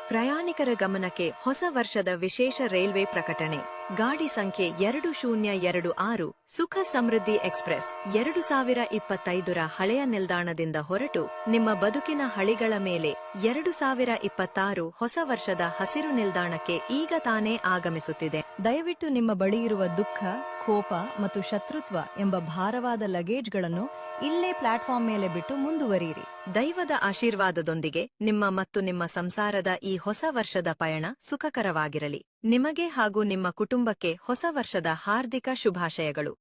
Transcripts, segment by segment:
ಪ್ರಯಾಣಿಕರ ಗಮನಕ್ಕೆ ಹೊಸ ವರ್ಷದ ವಿಶೇಷ ರೈಲ್ವೆ ಪ್ರಕಟಣೆ. ಗಾಡಿ ಸಂಖ್ಯೆ 2026 ಸುಖ ಸಮೃದ್ಧಿ ಎಕ್ಸ್‌ಪ್ರೆಸ್ 2025ರ ಹಳೆಯ ನಿಲ್ದಾಣದಿಂದ ಹೊರಟು ನಿಮ್ಮ ಬದುಕಿನ ಹಳಿಗಳ ಮೇಲೆ 2026 ಹೊಸ ವರ್ಷದ ಹಸಿರು ನಿಲ್ದಾಣಕ್ಕೆ ಈಗ ತಾನೇ ಆಗಮಿಸುತ್ತಿದೆ. ದಯವಿಟ್ಟು ನಿಮ್ಮ ಬಳಿಯಿರುವ ದುಃಖ, ಕೋಪ ಮತ್ತು ಶತ್ರುತ್ವ ಎಂಬ ಭಾರವಾದ ಲಗೇಜ್ಗಳನ್ನು ಇಲ್ಲೇ ಪ್ಲಾಟ್ಫಾರ್ಮ್ ಮೇಲೆ ಬಿಟ್ಟು ಮುಂದುವರಿಯಿರಿ. ದೈವದ ಆಶೀರ್ವಾದದೊಂದಿಗೆ ನಿಮ್ಮ ಮತ್ತು ನಿಮ್ಮ ಸಂಸಾರದ ಈ ಹೊಸ ವರ್ಷದ ಪಯಣ ಸುಖಕರವಾಗಿರಲಿ. ನಿಮಗೆ ಹಾಗೂ ನಿಮ್ಮ ಕುಟುಂಬಕ್ಕೆ ಹೊಸ ವರ್ಷದ ಹಾರ್ದಿಕ ಶುಭಾಶಯಗಳು.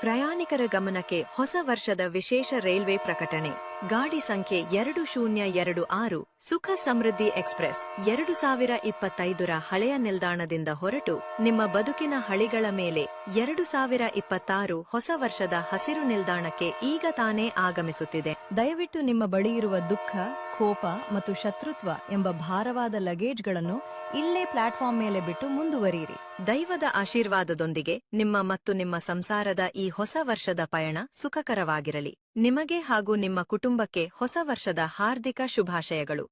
ಪ್ರಯಾಣಿಕರ ಗಮನಕ್ಕೆ ಹೊಸ ವರ್ಷದ ವಿಶೇಷ ರೈಲ್ವೆ ಪ್ರಕಟಣೆ. ಗಾಡಿ ಸಂಖ್ಯೆ 2026 ಸುಖ ಸಮೃದ್ಧಿ ಎಕ್ಸ್‌ಪ್ರೆಸ್ 2025ರ ಹಳೆಯ ನಿಲ್ದಾಣದಿಂದ ಹೊರಟು ನಿಮ್ಮ ಬದುಕಿನ ಹಳಿಗಳ ಮೇಲೆ 2026 ಹೊಸ ವರ್ಷದ ಹಸಿರು ನಿಲ್ದಾಣಕ್ಕೆ ಈಗ ತಾನೇ ಆಗಮಿಸುತ್ತಿದೆ. ದಯವಿಟ್ಟು ನಿಮ್ಮ ಬಳಿಯಿರುವ ದುಃಖ, ಕೋಪ ಮತ್ತು ಶತ್ರುತ್ವ ಎಂಬ ಭಾರವಾದ ಲಗೇಜ್ಗಳನ್ನು ಇಲ್ಲೇ ಪ್ಲಾಟ್ಫಾರ್ಮ್ ಮೇಲೆ ಬಿಟ್ಟು ಮುಂದುವರಿಯಿರಿ. ದೈವದ ಆಶೀರ್ವಾದದೊಂದಿಗೆ ನಿಮ್ಮ ಮತ್ತು ನಿಮ್ಮ ಸಂಸಾರದ ಈ ಹೊಸ ವರ್ಷದ ಪಯಣ ಸುಖಕರವಾಗಿರಲಿ. ನಿಮಗೆ ಹಾಗೂ ನಿಮ್ಮ ಕುಟುಂಬಕ್ಕೆ ಹೊಸ ವರ್ಷದ ಹಾರ್ದಿಕ ಶುಭಾಶಯಗಳು.